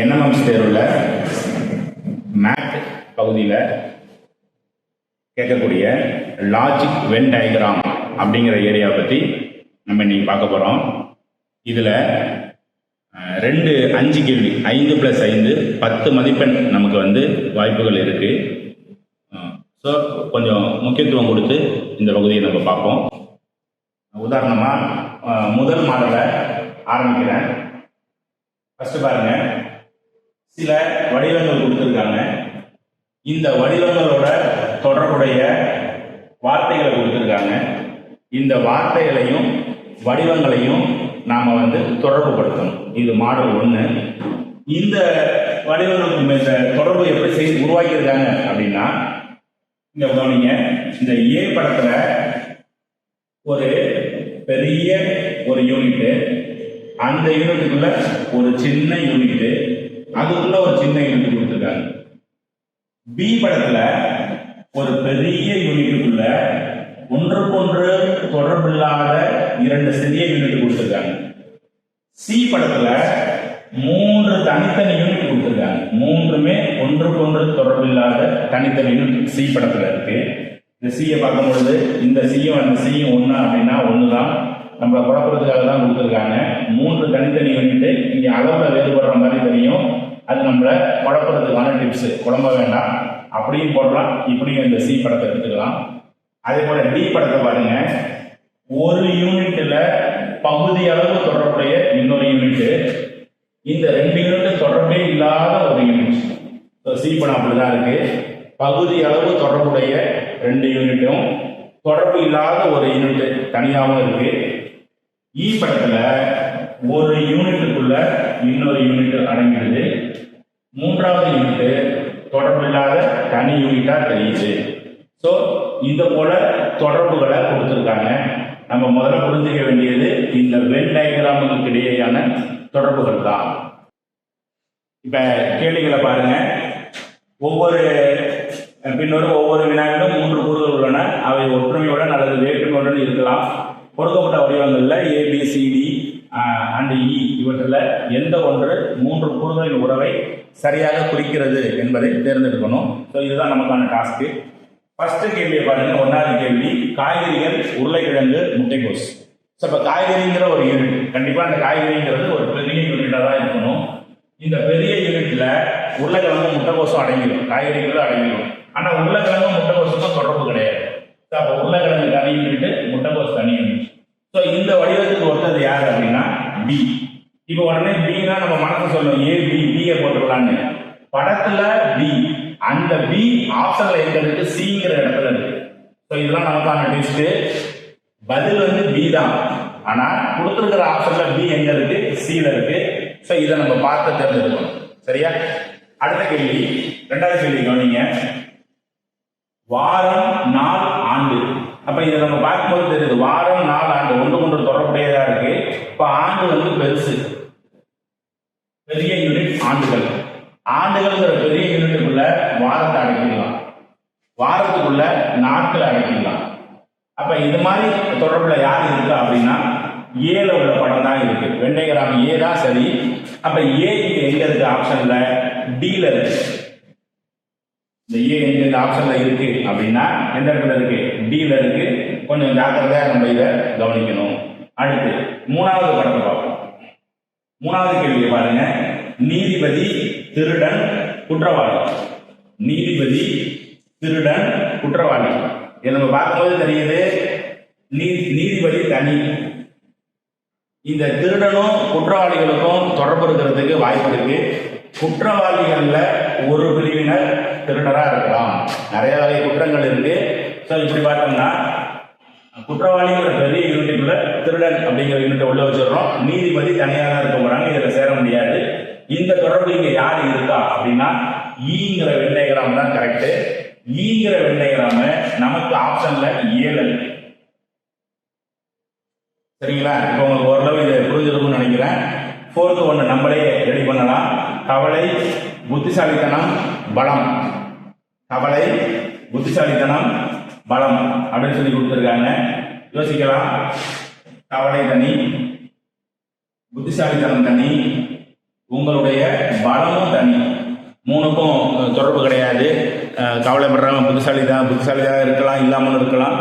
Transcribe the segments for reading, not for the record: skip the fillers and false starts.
என்எம்எம்ஸ் தேர்வில் மேத் பகுதியில் கேட்கக்கூடிய லாஜிக் வென் டயக்ராம் அப்படிங்கிற ஏரியாவை பற்றி நம்ம இன்னைக்கு பார்க்க போகிறோம். இதில் 5 கேள்வி 5 + 5 10 மதிப்பெண் நமக்கு வாய்ப்புகள் இருக்குது. ஸோ கொஞ்சம் முக்கியத்துவம் கொடுத்து இந்த பகுதியை நம்ம பார்ப்போம். உதாரணமாக முதல் மாடலை ஆரம்பிக்கிறேன். ஃபஸ்ட்டு பாருங்க, சில வடிவங்கள் கொடுத்துருக்காங்க. இந்த வடிவங்களோட தொடர்புடைய வார்த்தைகளை கொடுத்துருக்காங்க. இந்த வார்த்தைகளையும் வடிவங்களையும் நாம் தொடர்பு படுத்தணும். இது மாடல் 1. இந்த வடிவங்களுக்கு தொடர்பு எப்படி உருவாக்கியிருக்காங்க அப்படின்னா, இங்க கவனிங்க, இந்த ஏ படத்துல ஒரு பெரிய ஒரு யூனிட்டு, அந்த யூனிட்டுக்குள்ள ஒரு சின்ன யூனிட்டு, அதுக்குள்ள ஒரு சின்ன யூனிட் கொடுத்துருக்காங்க. பி படத்துல ஒரு பெரிய யூனிட்டுக்குள்ள ஒன்றுக்கொன்று தொடர்பில்லாத 2 சிறிய யூனிட் கொடுத்துருக்காங்க. சி படத்துல 3 தனித்தனி யூனிட் கொடுத்துருக்காங்க. 3மே ஒன்றுக்கொன்று தொடர்பில்லாத தனித்தனி யூனிட் சி படத்துல இருக்கு. இந்த சியை பார்க்கும் பொழுது இந்த சியும் அந்த சியும் ஒண்ணா அப்படின்னா ஒண்ணுதான். நம்மளை குழப்பறதுக்காக தான் கொடுத்துருக்காங்க. 3 தனித்தனி யூனிட் இங்க அளவுல வேறுபடுற மாதிரி தெரியும். அது நம்மளை குழப்பறதுக்கான டிப்ஸ். குழம்ப வேண்டாம், அப்படியும் போடலாம், இப்படியும் இந்த சி படத்தை எடுத்துக்கலாம். அதே போல டி படத்தை பாருங்க, ஒரு யூனிட்ல பகுதி அளவு தொடர்புடைய இன்னொரு யூனிட், இந்த 2 யூனிட் தொடர்பே இல்லாத ஒரு யூனிட். சி படம் அப்படிதான் இருக்கு. பகுதி அளவு தொடர்புடைய 2 யூனிட்டும் தொடர்பு இல்லாத ஒரு யூனிட் தனியாகவும் இருக்கு. இ படத்துல ஒரு யூனிட்டுக்குள்ள இன்னொரு யூனிட் அடங்கிடுது. 3வது யூனிட் தொடர்பு இல்லாத தனி யூனிட்டா தெரியுது. ஸோ இந்த போல தொடர்புகளை கொடுத்துருக்காங்க. நம்ம முதல்ல புரிஞ்சுக்க வேண்டியது இந்த வென் டயக்ராமுக்கு இடையேயான தொடர்புகள் தான். இப்ப கேள்விகளை பாருங்க. ஒவ்வொரு வினாவிலும் 3 கூறுகள் உள்ளன. அவை ஒற்றுமையுடன் அல்லது வேற்றுமையுடன் இருக்கலாம். கொடுக்கப்பட்ட வடிவங்கள்ல ABCD அண்ட் E இவற்றில் எந்த ஒன்று 3 கூறுகளின் உறவை சரியாக குறிக்கிறது என்பதை தேர்ந்தெடுக்கணும். ஸோ இதுதான் நமக்கான டாஸ்க்கு. ஃபர்ஸ்ட் கேள்வியை பாருங்க, 1வது கேள்வி, காய்கறிகள், உருளைக்கிழங்கு, முட்டைக்கோஸ். ஸோ இப்போ காய்கறிங்கிற ஒரு யூனிட், கண்டிப்பாக அந்த காய்கறிங்கிறது ஒரு பெரிய யூனிட்டாக தான் இருக்கணும். இந்த பெரிய யூனிட்ல உருளைக்கிழங்கும் முட்டைக்கோஸும் அடங்கிடும், காய்கறிகளும் அடங்கிடும். ஆனால் உருளைக்கிழங்கும் முட்டைக்கோஸுக்கும் தொடர்பு கிடையாது. ஸோ அப்போ உருளைக்கிழங்கு தனி யூனிட், முட்டைக்கோஸ் தனி யூனிட். ஸோ இந்த வடிவத்துக்கு ஒருத்தது யார் அப்படின்னா பி. இப்போ உடனே பின்னா நம்ம மனசு சொல்லணும், பியை போட்டுக்கலான்னு. படத்துல பி, அந்த பி ஆப்ஷன்ல எங்க இருக்கு? சிங்கிற இடத்துல இருக்கு. ஸோ இதெல்லாம் நமக்கான டெஸ்ட். பதில் பி தான், ஆனா கொடுத்துருக்கிற ஆப்ஷன்ல பி எங்க இருக்கு? சில இருக்கு. ஸோ இதை நம்ம பார்த்து தேர்ந்தெடுக்கணும். சரியா? அடுத்த கேள்வி, 2வது கேள்வி கவனிங்க. வாரம், நாள், ஆண்டு. அப்ப இதை நம்ம பார்க்கும்போது தெரியுது, வாரம், நாள், ஆண்டு ஒன்று தொடர்புடையதா இருக்கு. இப்ப ஆண்டு பெருசு, பெரிய யூனிட் ஆண்டுகள். ஆண்டுகள்ங்கிற பெரிய யூனிட்டுக்குள்ள வாரத்தை அடக்கிடலாம், வாரத்துக்குள்ள நாட்களை அடக்கிடலாம். அப்ப இது மாதிரி தொடர்புல யார் இருக்கா அப்படின்னா ஏல உள்ள படம் தான் இருக்கு. வென் டயக்ராம் ஏ தான் சரி. அப்ப ஏ எங்க இருக்கு? ஆப்ஷன்ல டில இருக்கு. இந்த ஏ எங்க இந்த ஆப்ஷன்ல இருக்கு அப்படின்னா எந்த இடத்துல இருக்கு? டில இருக்கு. கொஞ்சம் ஜாக்கிரதையா நம்ம இதை கவனிக்கணும். அடுத்து 3வது படத்தை பார்ப்போம். 3வது கேள்வியை பாருங்க, நீதிபதி, திருடன், குற்றவாளி. நீதிபதி, திருடன், குற்றவாளி. இதை நம்ம பார்க்கும்போது தெரியுது, நீதிபதி தனி. இந்த திருடனும் குற்றவாளிகளுக்கும் தொடர்பு இருக்கிறதுக்கு வாய்ப்பு இருக்கு. குற்றவாளிகள்ல ஒரு பிரிவினர் திருடரா இருக்கலாம். நிறைய வகை குற்றங்கள் இருக்கு. ஸோ இப்படி பார்த்தோம்னா குற்றவாளிங்கிற பெரிய யூனிட்டுக்குள்ள திருடன் அப்படிங்கிற யூனிட்டை உள்ள வச்சிடறோம். நீதிபதி தனியாக தான் இருக்க போறாங்க, இதுல சேர முடியாது. இந்த தொடர்பு இங்க யாரு இருக்கா அப்படின்னா ஈங்கிற வென் டயக்ராம் தான் கரெக்ட். ஈங்கிற வென் டயக்ராம் நமக்கு ஆப்ஷன்ல ஏல இருக்கு. சரிங்களா? இப்போ உங்களுக்கு ஓரளவு இது புரிஞ்சிருக்கும்னு நினைக்கிறேன். 4th ஒன்று நம்மளே ரெடி பண்ணலாம். கவலை, புத்திசாலித்தனம், பலம். கவலை, புத்திசாலித்தனம், பலம் அப்படின்னு சொல்லி கொடுத்துருக்காங்க. யோசிக்கலாம். கவலை தனி, புத்திசாலித்தனம் தனி, உங்களுடைய பலமும் தனி. மூணுக்கும் தொடர்பு கிடையாது. கவலைப்படுறாங்க, புத்திசாலி தான் இருக்கலாம், இல்லாமலும் இருக்கலாம்.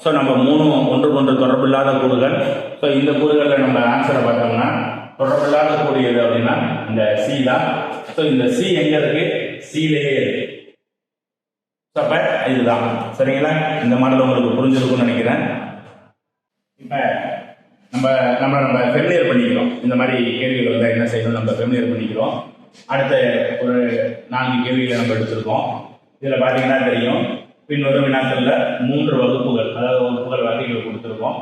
ஸோ நம்ம மூணும் ஒன்றுக்கொன்று தொடர்பு இல்லாத கூறுகள். ஸோ இந்த கூறுகளில் நம்ம ஆன்சரை பார்த்தோம்னா தொடர்பு இல்லாத கூடியது அப்படின்னா இந்த சி தான். ஸோ இந்த சி எங்கே இருக்கு? சிலேயே இருக்கு. ஸோ அப்போ இதுதான் சரிங்களா. இந்த மாடல் உங்களுக்கு புரிஞ்சிருக்கும்னு நினைக்கிறேன். இப்போ நம்ம ஃபெமிலியர் பண்ணிக்கிறோம். இந்த மாதிரி கேள்விகள் வந்தால் என்ன செய்யணும், நம்ம ஃபெமிலியர் பண்ணிக்கிறோம். அடுத்த ஒரு 4 கேள்விகளை நம்ம எடுத்திருக்கோம். இதில் பார்த்தீங்கன்னா தெரியும், பின்வரும் வினாக்களில் 3 வகுப்புகள், அதாவது வகுப்புகள் வகைகள் கொடுத்துருக்கோம்.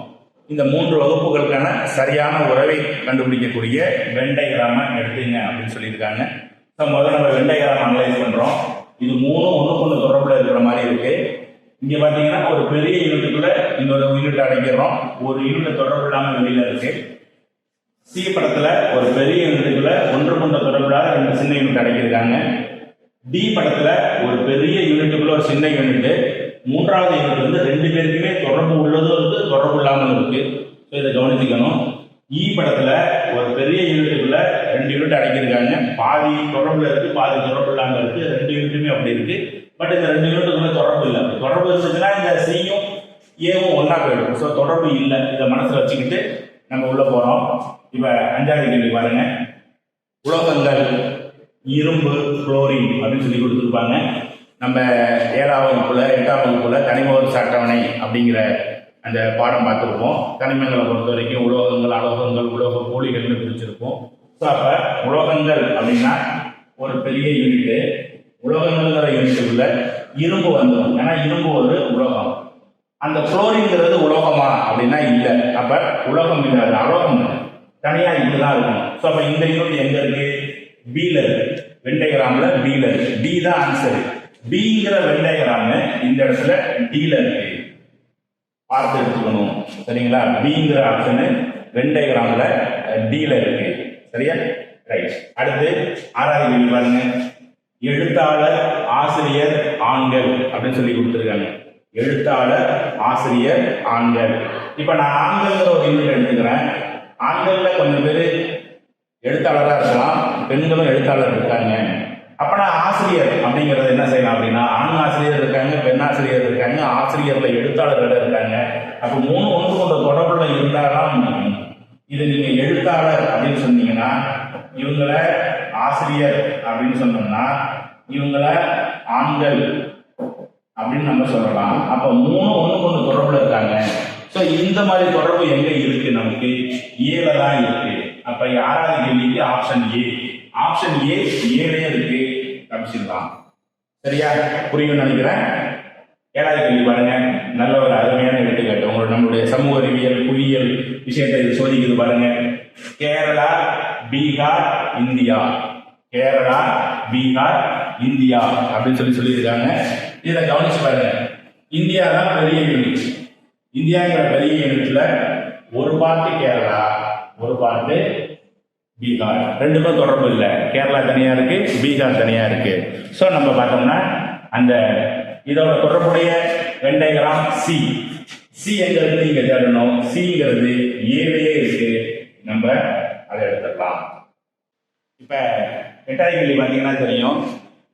இந்த 3 வகுப்புகளுக்கான சரியான உறவை கண்டுபிடிக்கக்கூடிய வென் டயகிராமை எடுத்துங்க அப்படின்னு சொல்லியிருக்காங்க. ஸோ முதல்ல நம்ம வென் டயகிராம் அனலைஸ் பண்ணுறோம். இது 3 ஒன்றுக்கு தொடர்பில் இருக்கிற மாதிரி இருக்கு. இங்கே பார்த்தீங்கன்னா ஒரு பெரிய யூனிட்டுக்குள்ள இன்னொரு யூனிட் அடைக்கிறோம். ஒரு யூனிட் தொடர்பு இல்லாமல் வெளியில இருக்கு. சி படத்தில் ஒரு பெரிய யூனிட்டுக்குள்ள ஒன்றுக்கு தொடர்பில்லாத 2 சின்ன யூனிட் அடைக்கிருக்காங்க. டி படத்தில் ஒரு பெரிய யூனிட்டுக்குள்ள ஒரு சின்ன யூனிட், 3வது யூனிட் வந்து 2 பேருக்குமே தொடர்பு உள்ளதும் இருக்கு, தொடர்பு இல்லாமல் இருக்கு. ஸோ இதை கவனிச்சுக்கணும். இ படத்தில் ஒரு பெரிய யூனிட்டுக்குள்ள 2 யூனிட் அடைக்கிருக்காங்க. பாதி தொடர்புல இருக்கு, பாதி தொடர்பு இல்லாமல் இருக்கு. 2 யூனிட்டுமே அப்படி இருக்கு. பட் இந்த 2 யூனிட்டுக்குள்ள தொடர்பு இல்லை. தொடர்பு இருந்துச்சுன்னா இந்த சியும் ஏவும் ஒன்னா போயிடும். ஸோ தொடர்பு இல்லை. இதை மனசில் வச்சுக்கிட்டு நம்ம உள்ள போறோம். இப்போ 5வது கேள்வி பாருங்க. உலோகங்கள் இரும்பு, குளோரின் அப்படின்னு சொல்லி கொடுத்துருப்பாங்க. நம்ம 7ஆம் வகுப்புல 8ஆம் வகுப்புல தனிமவரிசை அட்டவணை அப்படிங்கிற அந்த பாடம் பார்த்துருப்போம். தனிமங்களை பொறுத்த வரைக்கும் உலோகங்கள், அலோகங்கள், உலோக போலிகள்னு பிரிச்சிருப்போம். ஸோ அப்போ உலோகங்கள் அப்படின்னா ஒரு பெரிய யூனிட்டு. உலோகங்கள்ங்கிற யூனிட்டுக்குள்ள இரும்பு வந்துடும். ஏன்னா இரும்பு ஒரு உலோகம். அந்த குளோரின்ங்கிறது உலோகமா அப்படின்னா இல்லை. அப்ப உலோகம் இல்லை, அது அலோகம் தனியா இதுதான் இருக்கும். ஸோ அப்ப இந்த யூனிட் எங்க இருக்கு? பில இருக்கு. வென் டயகிராம்ல பில இருக்கு. டி தான் ஆன்சர். பிங்கிற வென் டயகிராம் இந்த இடத்துல டில இருக்கு. பார்த்து எடுத்துக்கணும் சரிங்களா. பிங்கிற ஆப்ஷன் வென் டயகிராம்ல டில இருக்கு. சரியா? ரைட். அடுத்து 6வது கேள்வி பாருங்க. எழுத்தாளர், ஆசிரியர், ஆண்கள் அப்படின்னு சொல்லி கொடுத்துருக்காங்க. எழுத்தாளர், ஆசிரியர், ஆண்கள். இப்ப நான் ஆண்கள் ஒரு யூனிட் எடுத்துக்கிறேன். ஆண்கள்ல கொஞ்சம் பேர் எழுத்தாளராக இருக்கலாம், பெண்களும் எழுத்தாளர் இருக்காங்க. அப்ப நான் ஆசிரியர் அப்படிங்கறது என்ன செய்யலாம் அப்படின்னா, ஆண் ஆசிரியர் இருக்காங்க, பெண் ஆசிரியர் இருக்காங்க, ஆசிரியர்ல எழுத்தாளர்கள் இருக்காங்க. அப்ப 3 ஒன்று தொடர்புல இருந்தாதான் இது நீங்க எழுத்தாளர் அப்படின்னு சொன்னீங்கன்னா இவங்கள ஆசிரியர் அப்படின்னு சொன்னோம்னா இவங்கள ஆண்கள் அப்படின்னு நம்ம சொல்லலாம். அப்ப 3 ஒன்று தொடர்புல இருக்காங்க. ஸோ இந்த மாதிரி தொடர்பு எங்க இருக்கு? நமக்கு ஏல தான் இருக்கு. அப்ப 6வது கேள்விக்கு ஆப்ஷன் ஏ. ஆப்ஷன் ஏ ஏலே இருக்கு அப்படிலாம். சரியா? புரியும் நினைக்கிறேன். 7வது கேள்வி பாருங்க. நல்ல ஒரு அருமையான எடுத்துக்காட்டு. உங்களோட நம்மளுடைய சமூக அறிவியல், புவியியல் விஷயத்தை இது சோதிக்குது பாருங்க. கேரளா, பீகார், இந்தியா. கேரளா, பீகார், இந்தியா அப்படின்னு சொல்லியிருக்காங்க. இதை கவனிச்சு பாருங்க. இந்தியா தான் பெரிய யூனிட். இந்தியாங்கிற பெரிய யூனிட்ல ஒரு பார்ட்டு கேரளா, ஒரு பார்ட்டு பீகார். 2மே தொடர்பு இல்லை. கேரளா தனியா இருக்கு, பீகார் தனியா இருக்கு. ஸோ நம்ம பார்த்தோம்னா அந்த இதோட தொடர்புடைய வென் டயகிராம் சி. சி எங்க இருக்கு நீங்க தேடணும். சிங்கிறது ஏலேயே இருக்கு. நம்ம அதை எடுத்துக்கலாம். இப்ப 8வது கேள்வி பார்த்தீங்கன்னா தெரியும்.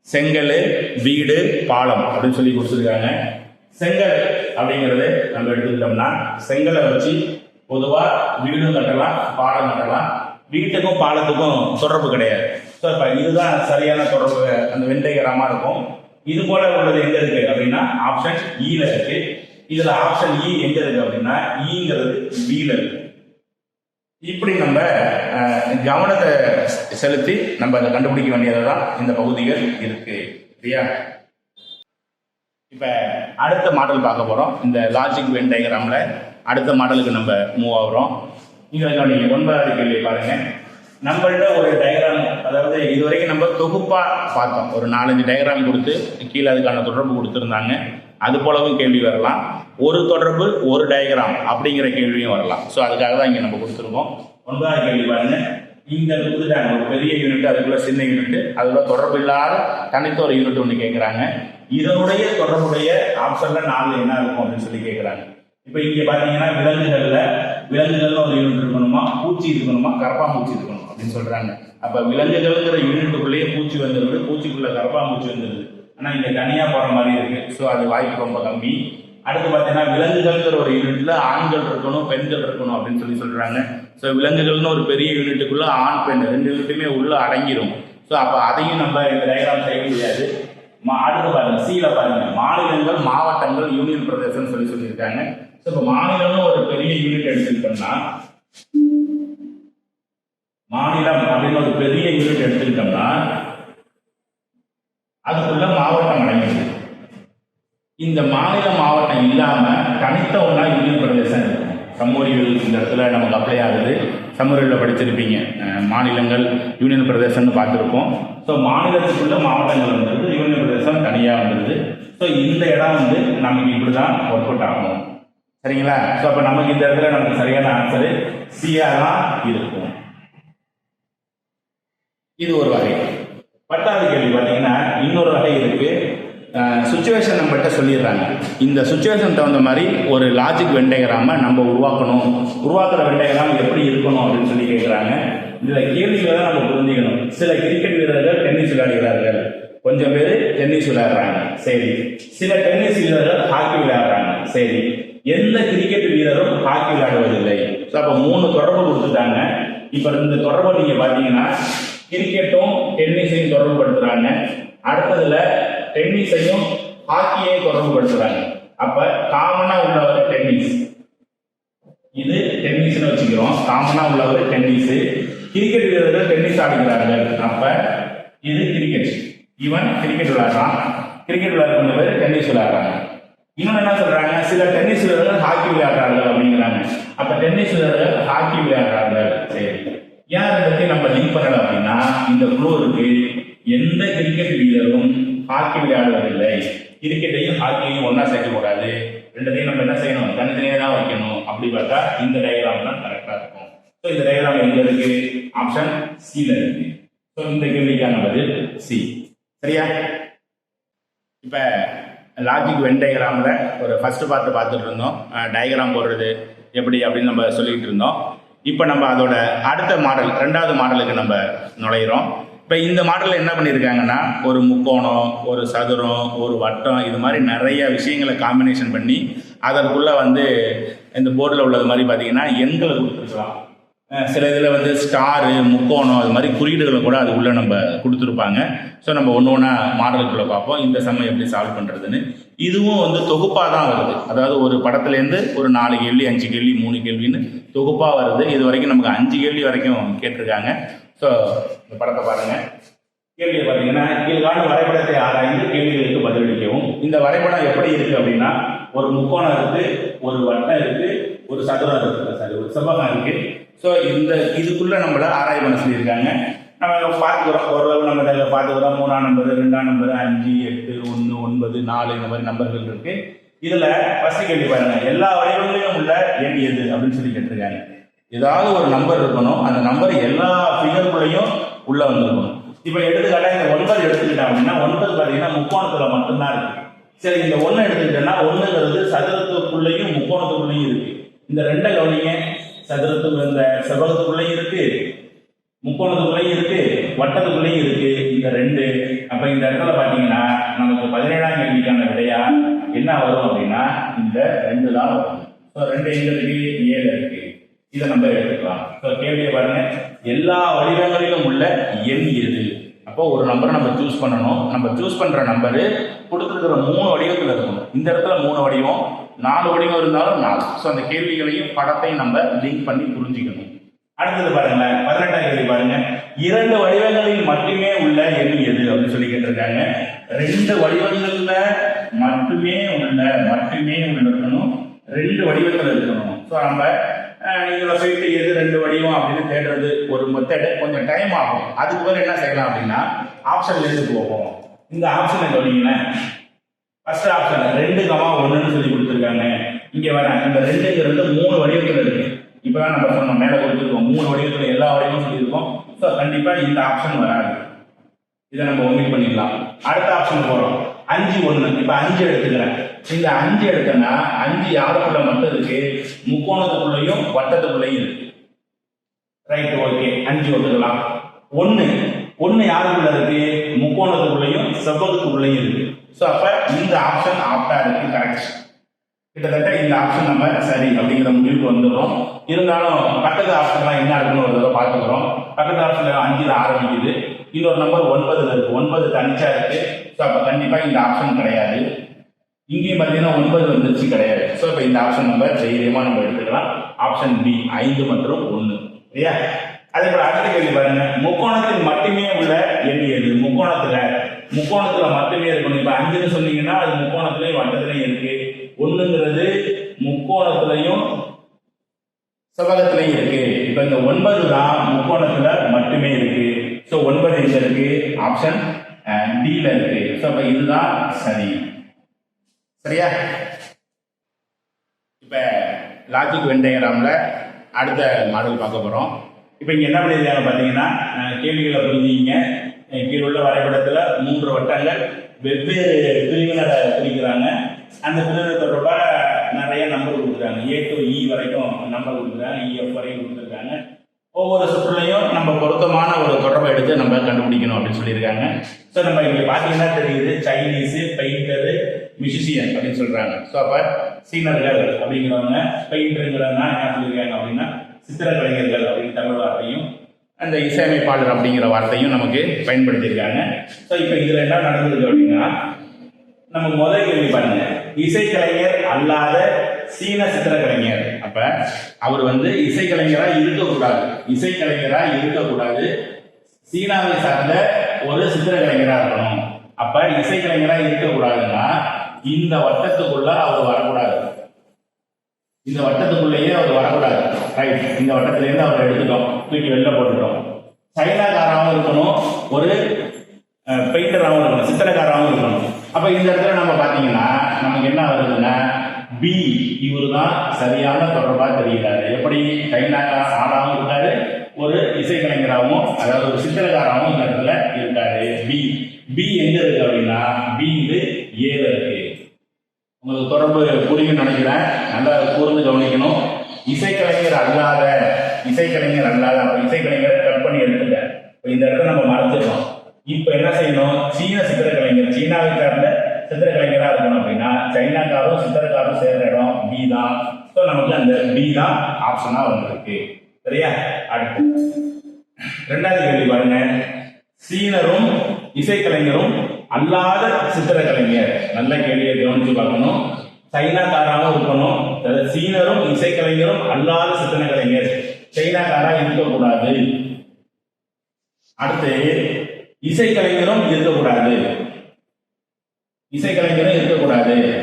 செங்கல், வீடு, பாலம் அப்படின்னு சொல்லி கொடுத்துருக்காங்க. செங்கல் அப்படிங்கிறது நம்ம எடுத்துக்கிட்டோம்னா செங்கலை வச்சு பொதுவா வீடும் கட்டலாம், பாலம் கட்டலாம். வீட்டுக்கும் பாலத்துக்கும் தொடர்பு கிடையாது. ஸோ இப்போ இதுதான் சரியான தொடர்பு அந்த வென் டயகிராமா இருக்கும். இது போல உள்ளது எங்க இருக்கு அப்படின்னா ஆப்ஷன் ஈல இருக்கு. இதுல ஆப்ஷன் இ எங்க இருக்கு அப்படின்னா ஈங்கிறது பில இருக்கு. இப்படி நம்ம கவனத்தை செலுத்தி நம்ம அதை கண்டுபிடிக்க வேண்டியதுதான் இந்த பகுதிகள் இருக்கு. சரியா? இப்ப அடுத்த மாடல் பார்க்க போறோம். இந்த லாஜிக் வென் டயகிராம்ல அடுத்த மாடலுக்கு நம்ம மூவ் ஆகுறோம். நீங்க 9வது கேள்வி பாருங்க. நம்மள்ட்ட ஒரு டயகிராம், அதாவது இதுவரைக்கும் நம்ம தொகுப்பா பார்த்தோம். ஒரு 4-5 டயகிராம் கொடுத்து கீழே அதுக்கான தொடர்பு கொடுத்துருந்தாங்க. அது போலவும் கேள்வி வரலாம். ஒரு தொடர்பு ஒரு டயகிராம் அப்படிங்கிற கேள்வியும் வரலாம். ஸோ அதுக்காக தான் இங்கே நம்ம கொடுத்துருக்கோம். 9வது கேள்வி பாருங்க. இங்க கொடுத்துட்டாங்க ஒரு பெரிய யூனிட், அதுக்குள்ள சின்ன யூனிட், அதுக்குள்ள தொடர்பு இல்லாத தனித்த ஒரு யூனிட் ஒன்று கேட்குறாங்க. இதனுடைய தொடர்புடைய ஆப்ஷன்ல 4 என்ன இருக்கும் அப்படின்னு சொல்லி கேட்குறாங்க. இப்போ இங்க பாத்தீங்கன்னா விலங்குகள்ல ஒரு யூனிட் இருக்கணுமா, பூச்சி இருக்கணுமா, கரப்பாம்பூச்சி இருக்கணும் அப்படின்னு சொல்றாங்க. அப்போ விலங்குகள்ங்கிற யூனிட்டுக்குள்ளேயே பூச்சி வந்துடுது, பூச்சிக்குள்ள கரப்பாம்பூச்சி வந்துடுது. ஆனால் இங்கே தனியாக போகிற மாதிரி இருக்கு. ஸோ அது வாய்ப்பு ரொம்ப கம்மி. அடுத்து பார்த்தீங்கன்னா விலங்குகள்ங்கிற ஒரு யூனிட்ல ஆண்கள் இருக்கணும், பெண்கள் இருக்கணும் அப்படின்னு சொல்றாங்க. ஸோ விலங்குகள்னு ஒரு பெரிய யூனிட்டுக்குள்ள ஆண் பெண் 2 யூனிட்டுமே உள்ள அடங்கிடும். ஸோ அப்போ அதையும் நம்ம இந்த டயக்ராம் செய்ய முடியாது. அடுத்து பாருங்க, சீல பாருங்க, மாநிலங்கள், மாவட்டங்கள், யூனியன் பிரதேசம் சொல்லியிருக்காங்க. ஸோ இப்போ மாநிலம்னு ஒரு பெரிய யூனிட் எடுத்துக்கிட்டோம்னா, மாநிலம் அப்படின்னு ஒரு பெரிய யூனிட் எடுத்துக்கிட்டோம்னா அதுக்குள்ள மாவட்டம் அடங்கிடுது. இந்த மாநில மாவட்டம் இல்லாம தனித்த ஒன்றா யூனியன் பிரதேசம் இருக்கும். சம்மொழிகள் இந்த இடத்துல நமக்கு அப்ளை ஆகுது. சம்மொழியில் படிச்சிருப்பீங்க, மாநிலங்கள் யூனியன் பிரதேசம்னு பார்த்துருப்போம். ஸோ மாநிலத்துக்குள்ள மாவட்டங்கள் வந்துடுது, யூனியன் பிரதேசம் தனியாக வந்துடுது. ஸோ இந்த இடம் நமக்கு இப்படி தான் ஒர்க் அவுட் ஆகும். சரிங்களா? ஸோ அப்போ நமக்கு இந்த இடத்துல நமக்கு சரியான ஆன்சரு சியா தான் இருக்கும். இது ஒரு வகை. 10வது கேள்வி பார்த்தீங்கன்னா இன்னொரு வகை இருக்கு. சுச்சுவேஷன் நம்மகிட்ட சொல்லிடுறாங்க. இந்த சுச்சுவேஷன் தகுந்த மாதிரி ஒரு லாஜிக் வெண்டைகிராம நம்ம உருவாக்கணும். உருவாக்குற வெண்டைகிராம் எப்படி இருக்கணும் அப்படின்னு சொல்லி கேட்குறாங்க. இதில் கேள்விகளை தான் நம்ம புரிஞ்சுக்கணும். சில கிரிக்கெட் வீரர்கள் டென்னிஸ் விளையாடுகிறார்கள், கொஞ்சம் பேர் டென்னிஸ் விளையாடுறாங்க, சரி. சில டென்னிஸ் வீரர்கள் ஹாக்கி விளையாடுறாங்க, சரி. எந்த கிரிக்கெட் வீரரும் ஹாக்கி விளையாடுவதில்லை. ஸோ அப்போ 3 தொடர்பு கொடுத்துட்டாங்க. இப்போ இந்த தொடர்பை நீங்கள் பார்த்தீங்கன்னா கிரிக்கெட்டும் டென்னிஸையும் தொடர்பு படுத்துறாங்க. அடுத்ததுல டென்னிஸையும் ஹாக்கியையும் தொடர்பு படுத்துறாங்க. அப்ப காமனா உள்ளவர் டென்னிஸ், இது டென்னிஸ்னு வச்சுக்கிறோம். காமனா உள்ளவர் டென்னிஸ். கிரிக்கெட் வீரர்கள் டென்னிஸ் ஆடுகிறார்கள், அப்ப இது கிரிக்கெட். இவன் கிரிக்கெட் விளையாடுறான், கிரிக்கெட் விளையாடுறவங்க டென்னிஸ் விளையாடுறாங்க. இன்னொன்று என்ன சொல்றாங்க, சில டென்னிஸ் வீரர்கள் ஹாக்கி விளையாடுறார்கள் அப்படிங்கிறாங்க. அப்ப டென்னிஸ் வீரர்கள் ஹாக்கி விளையாடுறார்கள், சரி. ஏன் அதை பற்றி நம்ம லிங்க் பண்ணல அப்படின்னா இந்த க்ளூ இருக்கு. எந்த கிரிக்கெட் வீரரும் ஹாக்கி விளையாடுவதில்லை. கிரிக்கெட்டையும் ஹாக்கியையும் ஒன்னா சேர்க்கக்கூடாது, ரெண்டத்தையும் நம்ம என்ன செய்யணும், தனித்தனியாக தான் வைக்கணும். அப்படி பார்த்தா இந்த டயக்ராம் தான் கரெக்டாக இருக்கும். ஸோ இந்த டயக்ராம் எங்க இருக்கு? ஆப்ஷன் சில இருக்கு. ஸோ இந்த கேள்விக்கான பதில் சி. சரியா? இப்போ லாஜிக் வென் டயக்ராமில் ஒரு ஃபர்ஸ்ட் பார்த்துட்டு இருந்தோம். டயக்ராம் போடுறது எப்படி அப்படின்னு நம்ம சொல்லிக்கிட்டு இருந்தோம். இப்போ நம்ம அதோட அடுத்த மாடல், 2வது மாடலுக்கு நம்ம நுழையிறோம். இப்போ இந்த மாடலில் என்ன பண்ணியிருக்காங்கன்னா ஒரு முக்கோணம், ஒரு சதுரம், ஒரு வட்டம், இது மாதிரி நிறைய விஷயங்களை காம்பினேஷன் பண்ணி அதற்குள்ளே இந்த போர்டில் உள்ளது மாதிரி பார்த்தீங்கன்னா எண்களை கொடுத்துருக்கலாம். சில இதில் ஸ்டாரு, முக்கோணம், அது மாதிரி குறியீடுகளை கூட அது உள்ளே நம்ம கொடுத்துருப்பாங்க. ஸோ நம்ம ஒன்று ஒன்றா மாடலுக்குள்ளே பார்ப்போம் இந்த சம்மை எப்படி சால்வ் பண்ணுறதுன்னு. இதுவும் தொகுப்பாக தான் வருது. அதாவது ஒரு படத்துலேருந்து ஒரு 4 கேள்வி, 5 கேள்வி, 3 கேள்வின்னு தொகுப்பாக வருது. இது வரைக்கும் நமக்கு 5 கேள்வி வரைக்கும் கேட்டிருக்காங்க. ஸோ இந்த படத்தை பாருங்கள். கேள்வியை பார்த்தீங்கன்னா கீழ்காண வரைபடத்தை ஆராய்ந்து கேள்விகளுக்கு பதிலளிக்கவும். இந்த வரைபடம் எப்படி இருக்குது அப்படின்னா ஒரு முக்கோணம் இருக்குது, ஒரு வட்டம் இருக்குது, ஒரு சதுரம் இருக்குது, சாரி ஒரு செவ்வகம் இருக்குது. ஸோ இதுக்குள்ளே நம்மளை ஆராய் பண்ண சொல்லியிருக்காங்க. நம்ம பார்த்துக்கிறோம், ஓரளவு நம்ம இதில் பார்த்துக்கிறோம். 3ஆம் நம்பர், 2ஆம் நம்பர், 5, 8, 1, 9, 4 இந்த மாதிரி நம்பர்கள் இருக்குது. இதில் ஃபர்ஸ்ட் கேள்வி பாருங்க, எல்லா வடிவங்களிலும் உள்ள எண் எது அப்படின்னு சொல்லி கேட்டிருக்காங்க. ஏதாவது ஒரு நம்பர் இருக்கணும், அந்த நம்பர் எல்லா ஃபிகருக்குள்ளேயும் உள்ள வந்துருக்கணும். இப்போ எடுத்துக்காட்டாக இந்த 9 எடுத்துக்கிட்டோம் அப்படின்னா 9 பார்த்தீங்கன்னா முக்கோணத்தில் மட்டும்தான் இருக்கு. சரி, இந்த 1 எடுத்துக்கிட்டோம்னா 1ங்கிறது சதுரத்துக்குள்ளேயும் முக்கோணத்துக்குள்ளேயும் இருக்கு. இந்த 2 கவனிங்க, சதுரத்துக்கு இந்த செவ்வகத்துக்குள்ளேயும் இருக்கு, முக்கோணத்துக்குள்ளேயும் இருக்கு, வட்டத்துக்குள்ளேயும் இருக்கு இந்த 2. அப்ப இந்த இடத்துல பாத்தீங்கன்னா நமக்கு 17ஆம் கேள்விக்கான விடையா என்ன வரும் அப்படின்னா இந்த 2 தான் வரும். 2 எங்க இருக்கு? 7 இருக்கு. இதை நம்ம எடுத்துக்கலாம். கேள்வியை பாருங்க, எல்லா வடிவங்களிலும் உள்ள எண் எது? அப்போ ஒரு நம்பரை நம்ம சூஸ் பண்ணணும். நம்ம சூஸ் பண்ற நம்பரு கொடுத்துருக்கிற 3 வடிவத்தில் இருக்கணும். இந்த இடத்துல 3 வடிவம், 4 வடிவம் இருந்தாலும் 4. ஸோ அந்த கேள்விகளையும் படத்தையும் நம்ம லிங்க் பண்ணி புரிஞ்சுக்கணும். அடுத்தது பாருங்க, 18ஆம் கேள்வி பாருங்க, 2 வடிவங்களில் மட்டுமே உள்ள எண் எது அப்படின்னு சொல்லி கேட்டிருக்காங்க. 2 வடிவங்கள்ல மட்டுமே இருக்கணும், 2 வடிவத்தில் இருக்கணும். ஸோ நம்ம இதில் போயிட்டு எது 2 வடிவம் அப்படின்னு தேடுறது ஒரு மெத்தடு, கொஞ்சம் டைம் ஆகும். அதுக்கு பிறகு என்ன செய்யலாம் அப்படின்னா ஆப்ஷன்லேருந்து போகும். இந்த ஆப்ஷனை கவனிங்களேன். ஃபர்ஸ்ட் ஆப்ஷன் 2,1ன்னு சொல்லி கொடுத்துருக்காங்க. இங்கே வர இந்த 2ங்கிறது 3 வடிவத்தில் இருக்கு. இப்போதான் நம்ம சொன்னோம், மேலே கொடுத்துருக்கோம் 3 வடிவத்தில் எல்லா வடிவமும் சொல்லியிருக்கோம். ஸோ கண்டிப்பாக இந்த ஆப்ஷன் வராது, இதை நம்ம ஒமிட் பண்ணிடலாம். அடுத்த ஆப்ஷன் போகிறோம், 5,1. இப்போ 5 எடுத்துக்கிறேன். இந்த 5 எடுத்தேன்னா 5 யாருக்குள்ள மட்டும் இருக்கு? முக்கோணத்துக்குள்ளேயும் வட்டத்துக்குள்ளேயும் இருக்கு. Right, okay, 5 ஒத்துக்கலாம். ஒன்று ஒன்று யாருக்குள்ள இருக்கு? முக்கோணத்துக்குள்ளேயும் செவ்வகத்துக்குள்ளேயும் இருக்கு. ஸோ அப்போ இந்த ஆப்ஷன் ஆப்டா இருக்கு, கரெக்ட். கிட்டத்தட்ட இந்த ஆப்ஷன் நம்ம சரி அப்படிங்கிற முடிவுக்கு வந்துடும். இருந்தாலும் பக்கத்து ஆப்ஷன்லாம் என்ன இருக்குன்னு ஒரு தடவை பார்த்துக்கிறோம். பக்கத்து ஆப்ஷன் 5ல் ஆரம்பிக்குது, இன்னொரு நம்பர் 9ல் இருக்கு, 9 தனிச்சா இருக்கு. ஸோ அப்போ கண்டிப்பாக இந்த ஆப்ஷன் கிடையாது. இங்கேயும் பார்த்தீங்கன்னா 9 வந்துருச்சு, கிடையாது. ஸோ இப்போ இந்த ஆப்ஷன் நம்பர் தைரியமாக நம்ம எடுத்துக்கலாம். ஆப்ஷன் பி 5 மற்றும் 1 இல்லையா? அதே போல அடுத்த கேள்வி பாருங்க, முக்கோணத்தில் மட்டுமே உள்ள எண் எது? முக்கோணத்துல மட்டுமே இருக்கணும். இப்ப 5ன்னு சொன்னீங்கன்னா அது முக்கோணத்திலையும் வட்டத்திலையும் இருக்கு. 1ங்கிறது முக்கோணத்திலையும் செவ்வகத்திலையும் இருக்கு. இப்ப இந்த 9 தான் முக்கோணத்துல மட்டுமே இருக்கு. ஸோ 9 எங்க இருக்கு? ஆப்ஷன் டில இருக்கு. ஸோ அப்ப இதுதான் சரி. சரியா? இப்ப லாஜிக் வென் டயக்ராம்ல அடுத்த மாடல் பார்க்க போறோம். இப்போ இங்கே என்ன பண்ணியிருக்காங்க பார்த்தீங்கன்னா, கேள்விகளை புரிஞ்சுக்கிங்க. கீழே உள்ள வரைபடத்தில் 3 வட்டங்கள் வெவ்வேறு பிரிவினரை குறிக்கிறாங்க. அந்த பிரிவினர் தொடர்பாக நிறைய நம்பர் கொடுத்துருக்காங்க. A to E வரைக்கும் நம்பர் கொடுத்துருக்காங்க, EF வரைக்கும் கொடுத்துருக்காங்க. ஒவ்வொரு சுற்றுலையும் நம்ம பொருத்தமான ஒரு தொடர்பை எடுத்து நம்ம கண்டுபிடிக்கணும் அப்படின்னு சொல்லியிருக்காங்க. ஸோ நம்ம இங்கே பார்த்தீங்கன்னா தெரியுது, சைனீஸு, பெயிண்டரு, மியூசிஷியன் அப்படின்னு சொல்கிறாங்க. ஸோ அப்போ சீனர்கள் அப்படிங்கிறவங்க, பெயிண்டருங்கிறவங்க என்ன சொல்லியிருக்காங்க அப்படின்னா சித்திர கலைஞர்கள் அப்படின்னு தமிழ் வார்த்தையும், அந்த இசையமைப்பாளர் அப்படிங்கிற வார்த்தையும் நமக்கு பயன்படுத்தியிருக்காங்க. ஸோ இப்போ இதில் என்ன நடந்திருக்கு அப்படின்னா, நமக்கு முதல் கேள்வி பாருங்க, இசைக்கலைஞர் அல்லாத சீன சித்திர கலைஞர். அப்ப அவர் இசைக்கலைஞரா இருக்கக்கூடாது, சீனாவை சார்ந்த ஒரு சித்திர கலைஞரா இருக்கணும். அப்ப இசைக்கலைஞரா இருக்கக்கூடாதுன்னா இந்த வட்டத்துக்குள்ள அவர் வரக்கூடாது, இந்த வட்டத்துக்குள்ளேயே அவர் வரக்கூடாது. ரைட், இந்த வட்டத்திலேருந்து அவர் எடுத்துட்டோம், தூக்கி வெளில போட்டுட்டோம். சைனாக்காராகவும் இருக்கணும், ஒரு பெயிண்டராகவும் இருக்கணும், சித்திரக்காராகவும் இருக்கணும். அப்ப இந்த இடத்துல நம்ம பாத்தீங்கன்னா நமக்கு என்ன வருதுன்னா, பி இவரு தான் சரியான தொடர்பா தெரிகிறாரு. எப்படி? சைனாக்கார ஆளாகவும் இருக்காரு, ஒரு இசைக்கலைஞராகவும் அதாவது ஒரு சித்திரக்காராகவும் இந்த இடத்துல இருக்காரு. பி எங்க இருக்கு அப்படின்னா, பி ஏல இருக்கு. உங்களுக்கு தொடர்பு புரியும் நினைக்கிறேன், நல்லா கூர்ந்து கவனிக்கணும். இசைக்கலைஞர் அல்லாத அப்ப இசைக்கலைஞரை கட் பண்ணி எடுத்துங்க. இந்த இடத்துல நம்ம மறைச்சிடணும். இப்ப என்ன செய்யணும்? சீன சித்திர கலைஞர், சீனாவை சார்ந்த சித்திர கலைஞரா இருக்கணும் அப்படின்னா சைனாக்காரும் சித்திரக்காரும் சேர்ந்த இடம் பி தான். ஸோ நமக்கு அந்த பி தான் ஆப்ஷனா வந்திருக்கு. சரியா? அடுத்து 2வது கேள்வி பாருங்க, சீனரும் இசைக்கலைஞரும் அல்லாத சித்திர கலைஞர். நல்ல கேள்வியை கவனிச்சு பார்க்கணும். சைனாக்காராவும் இருக்கணும், சீனரும் இசைக்கலைஞரும் அல்லாத சித்திர கலைஞர், சைனாக்காரா இருக்கக்கூடாது. அடுத்து இசைக்கலைஞரும் இருக்கக்கூடாது,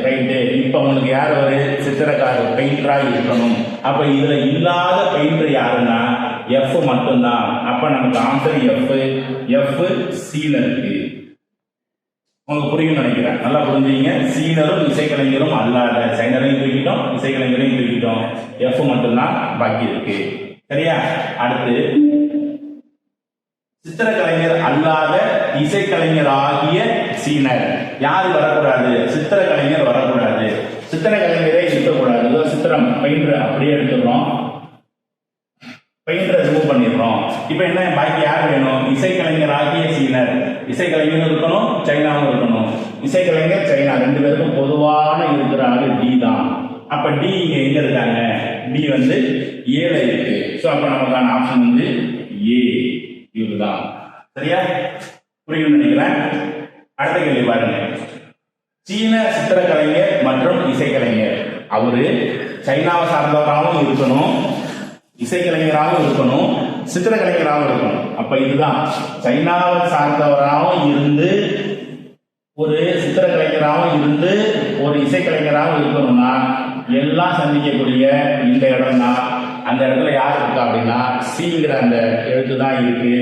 ரைட்டு. இப்ப உங்களுக்கு யார் ஒரு சித்திரக்காரர் பெயிண்டரா இருக்கணும். அப்ப இதுல இல்லாத பெயிண்டர் யாருன்னா எஃப் மட்டும்தான். அப்ப நமக்கு ஆன்சர் எஃப் சீல இருக்கு. உங்களுக்கு புரியும் நினைக்கிறேன், நல்லா புரிஞ்சுங்க. சீனரும் இசைக்கலைஞரும் அல்லாத, சைனரையும் தூக்கிட்டோம், இசைக்கலைஞரையும் தூக்கிட்டோம், எஃப் மட்டும்தான் பாக்கி இருக்கு. சரியா? அடுத்து சித்திரக்கலைஞர் அல்லாத இசைக்கலைஞர் ஆகிய சீனர் யாரு வரக்கூடாது? சித்திரக்கலைஞர் வரக்கூடாது, சித்திரக்கலைஞரே இருக்கக்கூடாது. சித்திரம் பெயிண்டர் அப்படியே எடுத்துக்கிறோம், பெயிண்டரை ரிமூவ் பண்ணிடுறோம். இப்ப என்ன பாக்கி யார் வேணும்? இசைக்கலைஞர் ஆகிய சீனர். இசைக்கலைஞர் இருக்கணும், சைனாவும் இருக்கணும். இசைக்கலைஞர் சைனா 2 பேருக்கும் பொதுவான இருக்கிற ஆளு டி தான். அப்ப டி இங்க எங்க இருக்காங்க? டி ஏல இருக்கு. ஸோ அப்ப நமக்கான ஆப்ஷன் ஏ இதுதான். சரியா? புரியும் நினைக்கிறேன். அடுத்த கேள்வி பாருங்க, சீன சித்திரக்கலைஞர் மற்றும் இசைக்கலைஞர், அவரு சைனாவை சார்ந்தவராகவும் இருக்கணும், இசைக்கலைஞராகவும் இருக்கணும், சித்திரக்கலைஞராகவும் இருக்கணும். அப்ப இதுதான் சைனாவை சார்ந்தவராகவும் இருந்து ஒரு சித்திரக்கலைஞராகவும் இருந்து ஒரு இசைக்கலைஞராகவும் இருக்கணும்னா எல்லாம் சந்திக்கக்கூடிய இந்த இடம் தான். அந்த இடத்துல யார் இருக்கா அப்படின்னா சிங்கிற அந்த எழுத்து தான் இருக்கு.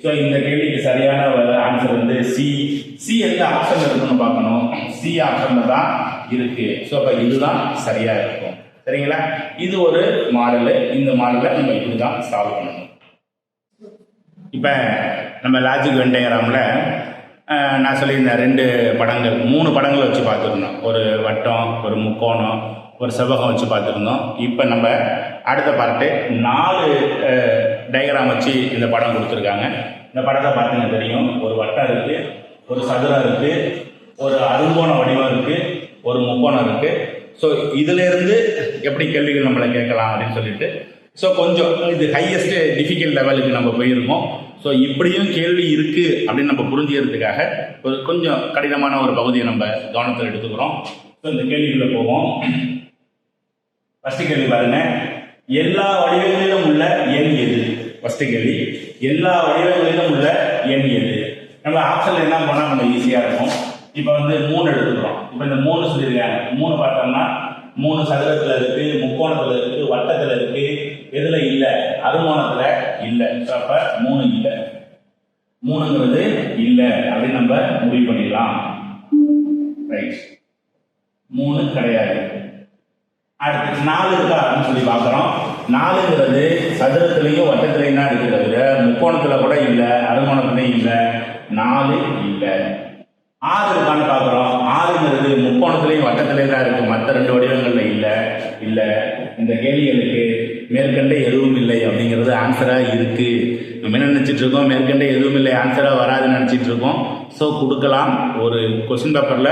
ஸோ இந்த கேள்விக்கு சரியான ஆன்சர் சி. சி எந்த ஆப்ஷன்ல இருக்குன்னு பார்க்கணும், சி ஆப்ஷன்ல தான் இருக்கு. ஸோ அப்ப இதுதான் சரியா இருக்கும். சரிங்களா? இது ஒரு மாடல். இந்த மாடலை நம்ம இப்படிதான் சால்வ் பண்ணணும். இப்ப நம்ம லாஜிக் வென் டயக்ராம்ல நான் சொல்லியிருந்தேன் 2 படங்கள் 3 படங்கள் வச்சு பார்த்துருந்தோம். ஒரு வட்டம், ஒரு முக்கோணம், ஒரு செவ்வகம் வச்சு பார்த்துருந்தோம். இப்போ நம்ம அடுத்த பார்ட்டு 4 டயக்ராம் வச்சு இந்த படம் கொடுத்துருக்காங்க. இந்த படத்தை பார்த்தீங்க தெரியும். ஒரு வட்டம் இருக்கு, ஒரு சதுரம் இருக்கு, ஒரு அருங்கோண வடிவம் இருக்கு, ஒரு முக்கோணம் இருக்கு. ஸோ இதுல இருந்து எப்படி கேள்விகள் நம்மளை கேட்கலாம் அப்படின்னு சொல்லிட்டு ஸோ கொஞ்சம் இது ஹையஸ்ட் டிஃபிகல்ட் லெவலுக்கு நம்ம போயிருக்கோம். ஸோ இப்படியும் கேள்வி இருக்கு அப்படின்னு நம்ம புரிஞ்சுக்கிறதுக்காக ஒரு கொஞ்சம் கடினமான ஒரு பகுதியை நம்ம கவனத்தில் எடுத்துக்கிறோம். ஸோ இந்த கேள்விக்குள்ள போவோம். ஃபர்ஸ்ட் கேள்வி பாருங்க, எல்லா வடிவங்களிலும் உள்ள எண் எது? ஃபர்ஸ்ட் கேள்வி, எல்லா வடிவங்களிலும் உள்ள எண் எது? நம்ம ஆப்ஷன்ல என்ன போனால் நம்ம ஈஸியாக இருக்கும். இப்போ வந்து 3 எடுத்துக்கிறோம். இப்போ இந்த 3 சொல்லியிருக்காங்க. 3 பார்த்தோம்னா 3 சதுரத்தில் இருக்கு, முக்கோணத்தில் இருக்கு, வட்டத்தில் இருக்கு. எதுல இல்லை? அருங்கோணத்தில் இல்லை. ஸோ அப்போ 3 இல்லை. 3ங்கிறது இல்லை அப்படின்னு நம்ம முடிவு பண்ணிடலாம். ரைட், 3 கிடையாது. அடுத்து 4 இருக்கா அப்படின்னு சொல்லி பார்க்குறோம். 4ங்கிறது சதுரத்திலையும் வட்டத்திலையும் தான் இருக்கிறது, முக்கோணத்தில் கூட இல்லை, அருங்கோணத்துலையும் இல்லை. 4 இல்லை. 6 இருக்கான்னு பார்க்குறோம். 6ங்கிறது முக்கோணத்திலையும் வட்டத்திலையும் தான் இருக்கு, மற்ற 2 வடிவங்களில் இல்லை. இல்லை. இந்த கேள்விகளுக்கு மேற்கண்ட எதுவும் இல்லை அப்படிங்கிறது ஆன்சராக இருக்கு. நம்ம என்ன நினச்சிட்டு இருக்கோம்? மேற்கண்ட எதுவும் இல்லை ஆன்சராக வராதுன்னு நினச்சிட்டு இருக்கோம். ஸோ கொடுக்கலாம். ஒரு கொஸ்டின் பேப்பரில்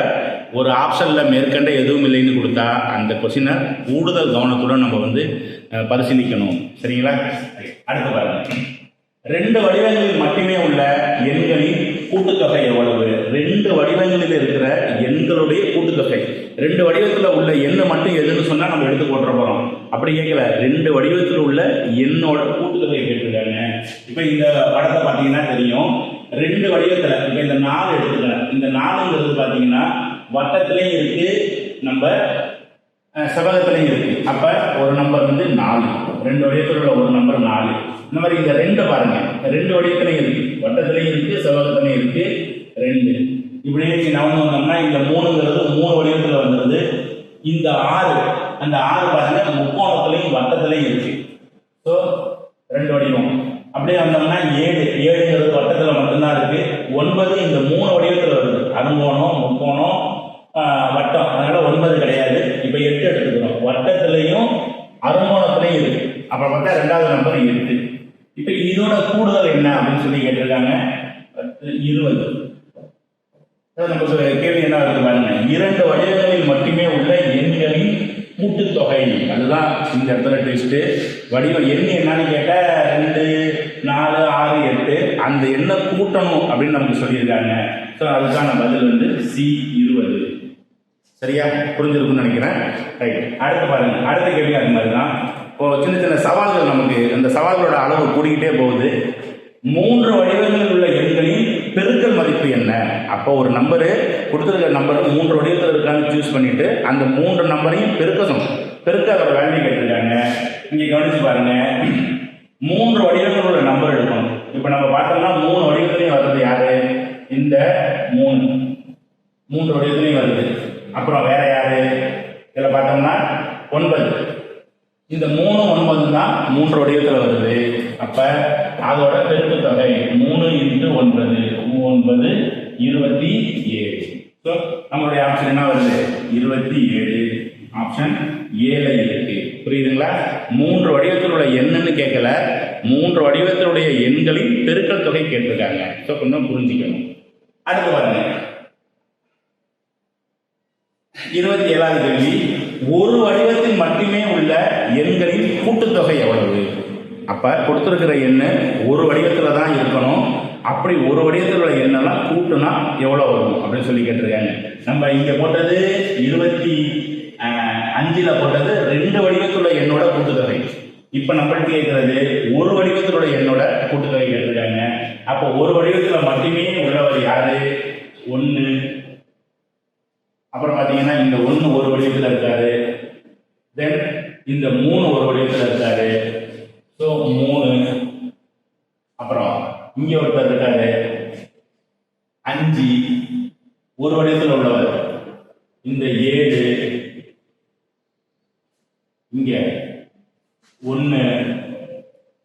ஒரு ஆப்ஷனில் மேற்கண்ட எதுவும் இல்லைன்னு கொடுத்தா அந்த கொஸ்டினை கூடுதல் கவனத்துடன் நம்ம வந்து பரிசீலிக்கணும். சரிங்களா? அடுத்து பாருங்க, 2 வடிவங்களில் மட்டுமே உள்ள எண்களின் கூட்டுத்தொகை எவ்வளவு? 2 வடிவங்களில் இருக்கிற எண்களுடைய கூட்டுத்தொகை. 2 வடிவத்தில் உள்ள எண்ணு மட்டும் எதுன்னு சொன்னா நம்ம எடுத்து போட்டுற போறோம். அப்படி கேட்கல, 2 வடிவத்தில் உள்ள எண்ணோட கூட்டுத்தொகை கேட்டிருக்காங்க. இப்ப இந்த படத்தை பார்த்தீங்கன்னா தெரியும். 2 வடிவத்தில் இப்ப இந்த 4 எடுத்துக்கலாம். இந்த 4ங்கிறது பார்த்தீங்கன்னா வட்டத்திலையும் இருக்கு, நம்ம செவ்வகத்திலையும் இருக்கு. அப்ப ஒரு நம்பர் வந்து 4. 2 வடிவத்தில் உள்ள ஒரு நம்பர் 4. இந்த மாதிரி இந்த 2 பாருங்க, 2 வடிவத்திலையும் இருக்கு, வட்டத்திலையும் இருக்கு, செவ்வகத்திலையும் இருக்கு. 2 இப்படியே நவந்து வந்தோம்னா இந்த 3ங்கிறது 3 வடிவத்தில் வந்துடுது. இந்த 6, அந்த 6 பாருங்க முக்கோணத்திலையும் வட்டத்திலையும் இருக்கு. ஸோ 2 வடிவம். அப்படியே வந்தோம்னா 7ங்கிறது வட்டத்தில் மட்டும்தான் இருக்கு. 9 இந்த 3 வடிவத்தில் வருது, அருங்கோணம், முக்கோணம், வட்டம். அதனால 9 கிடையாது. இப்போ 8 எடுத்துக்கிறோம், வட்டத்திலையும் அருங்கோணத்திலையும் இருக்கு. அப்புறம் பார்த்தா 2வது நம்பர் 8. இப்போ இதோட கூடுதல் என்ன அப்படின்னு சொல்லி கேட்டிருக்காங்க. 20. நமக்கு கேள்வி என்ன இருக்கு பாருங்க, 2 வடிவங்களில் மட்டுமே உள்ள எண்களின் கூட்டுத்தொகை. அதுதான் இந்த இடத்துல டெஸ்ட். வடிவம் எண் என்னன்னு கேட்டா 2, 4, 6, 8 அந்த எண்ணை கூட்டணும் அப்படின்னு நமக்கு சொல்லியிருக்காங்க. ஸோ அதுக்கான பதில் வந்து C20. சரியா? புரிஞ்சிருக்குன்னு நினைக்கிறேன். ரைட், அடுத்து பாருங்க, அடுத்த கேள்வி அது மாதிரி தான். இப்போ சின்ன சின்ன சவால்கள், நமக்கு அந்த சவால்களோட அளவு கூடிக்கிட்டே போகுது. 3 வடிவங்களில் உள்ள எண்களின் பெருக்கல் மதிப்பு என்ன? அப்போ ஒரு நம்பரு கொடுத்துருக்க நம்பர் 3 வடிவத்தில் இருக்கான்னு சூஸ் பண்ணிட்டு அந்த 3 நம்பரையும் பெருக்க அதோட வேல்யூ கேட்டிருக்காங்க. இங்க கவனிச்சு பாருங்க, 3 வடிவங்கள் உள்ள நம்பர் எடுக்கணும். இப்போ நம்ம பார்த்தோம்னா 3 வடிவத்திலையும் வருது யாரு? இந்த 3 வடிவத்திலையும் வருது. அப்புறம் வேற யாரு? இதில் பார்த்தோம்னா 9. இந்த 3, 9 தான் 3 வடிவத்தில் வருது. அப்ப அதோட பெருக்கு தொகை 3 × 9, 9, 27. ஸோ நம்மளுடைய ஆப்ஷன் என்ன வருது? 27. ஆப்ஷன் ஏல இருக்கு. புரியுதுங்களா? 3 வடிவத்தில் உள்ள எண்ணுன்னு கேட்கல, 3 வடிவத்தினுடைய எண்களின் பெருக்கல் தொகை கேட்டிருக்காங்க. ஸோ கொஞ்சம் புரிஞ்சுக்கணும். அடுத்து பாருங்க, 27வது கேள்வி, ஒரு வடிவத்தில் மட்டுமே உள்ள எண்களின் கூட்டுத்தொகை எவ்வளவு? அப்ப கொடுத்திருக்கிற எண்ணு ஒரு வடிவத்துல தான் இருக்கணும். அப்படி ஒரு வடிவத்தில் உள்ள எண்ணெல்லாம் கூட்டுனா எவ்வளவு வரும் அப்படின்னு சொல்லி கேட்டிருக்காங்க. நம்ம இங்க போட்டது 25ல போட்டது 2 வடிவத்துள்ள எண்ணோட கூட்டுத்தொகை. இப்ப நம்மளுக்கு கேட்கறது ஒரு வடிவத்திலோட எண்ணோட கூட்டுத்தொகை கேட்டிருக்காங்க. அப்போ ஒரு வடிவத்துல மட்டுமே உள்ளவர் யாரு? 1. அப்புறம் பாத்தீங்கன்னா இந்த 1 ஒரு வடிவத்தில் இருக்காரு. தென் இந்த 3 ஒரு வடிவத்தில் இருக்காரு. ஸோ 3. அப்புறம் இங்க ஒருத்தர் இருக்காரு 5 ஒரு வடிவத்தில் உள்ளவர். இந்த 7 இங்க 1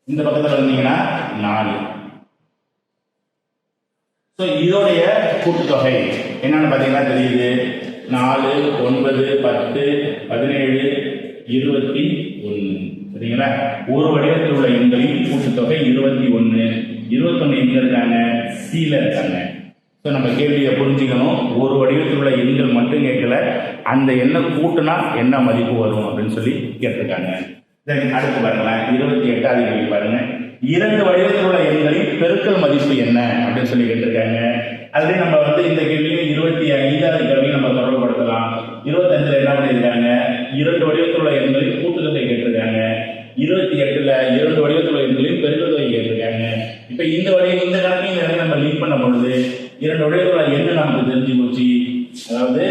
இந்த பக்கத்தில் வந்தீங்கன்னா 4. ஸோ இதோடைய கூட்டுத்தொகை என்னன்னு பார்த்தீங்கன்னா தெரியுது. 4, 9, 10, 17, 21. சரிங்களா? ஒரு வடிவத்தில் உள்ள எண்களின் கூட்டுத்தொகை 21. 21 எங்க இருக்காங்க? சில இருக்காங்க. ஸோ நம்ம கேள்வியை புரிஞ்சுக்கணும். ஒரு வடிவத்தில் உள்ள எண்கள் மட்டும் கேட்கல, அந்த எண்ணை கூட்டினா என்ன மதிப்பு வரும் அப்படின்னு சொல்லி கேட்டிருக்காங்க. தென் அடுத்து பாருங்களேன், 28வது கேள்வி பாருங்க. 2 வடிவத்தில் உள்ள எண்களின் பெருக்கல் மதிப்பு என்ன அப்படின்னு சொல்லி கேட்டிருக்காங்க. அதுலேயே நம்ம இந்த கேள்வியை 25வது கேள்வியை நம்ம தொடர்புபடுத்தலாம். 25ல் என்ன பண்ணியிருக்காங்க? 2 வடிவத்தில் உள்ள எண்களின் கூட்டுத்தொகை கேட்டிருக்காங்க. 28ல் 2 வடிவத்தில் உள்ள எண்களின் பெருக்கல் தொகை கேட்டிருக்காங்க. இப்போ இந்த கணக்கையும் நம்ம லீட் பண்ண பொழுது 2 வடிவத்தில் உள்ள எண்ணு நமக்கு தெரிஞ்சு போச்சு. அதாவது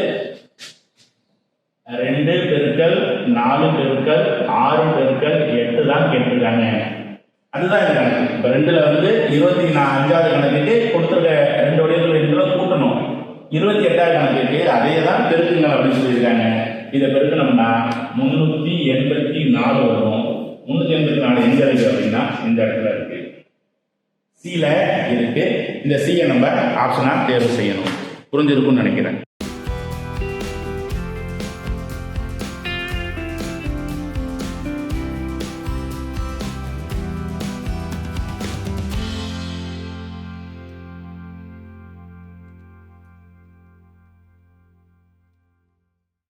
2 பெருக்கல் 4 பெருக்கல் 6 பெருக்கல் 8 தான் கேட்டிருக்காங்க. அதுதான் இந்த கணக்கு. இப்போ 2ல் 25வது கணக்குக்கு கொடுத்துருக்க 2 வடிவத்தில் எண்களும் கூட்டணும். 28வது கணக்குக்கு அதே தான் பெருக்குங்கள் அப்படின்னு சொல்லியிருக்காங்க. இதை பெருக்கணும்னா 384 வரும். 384 எங்க இருக்கு அப்படின்னா இந்த இடத்துல இருக்கு, சில இருக்கு. இந்த சியை நம்ம ஆப்ஷனா தேர்வு செய்யணும். புரிஞ்சிருக்கும்னு நினைக்கிறேன்.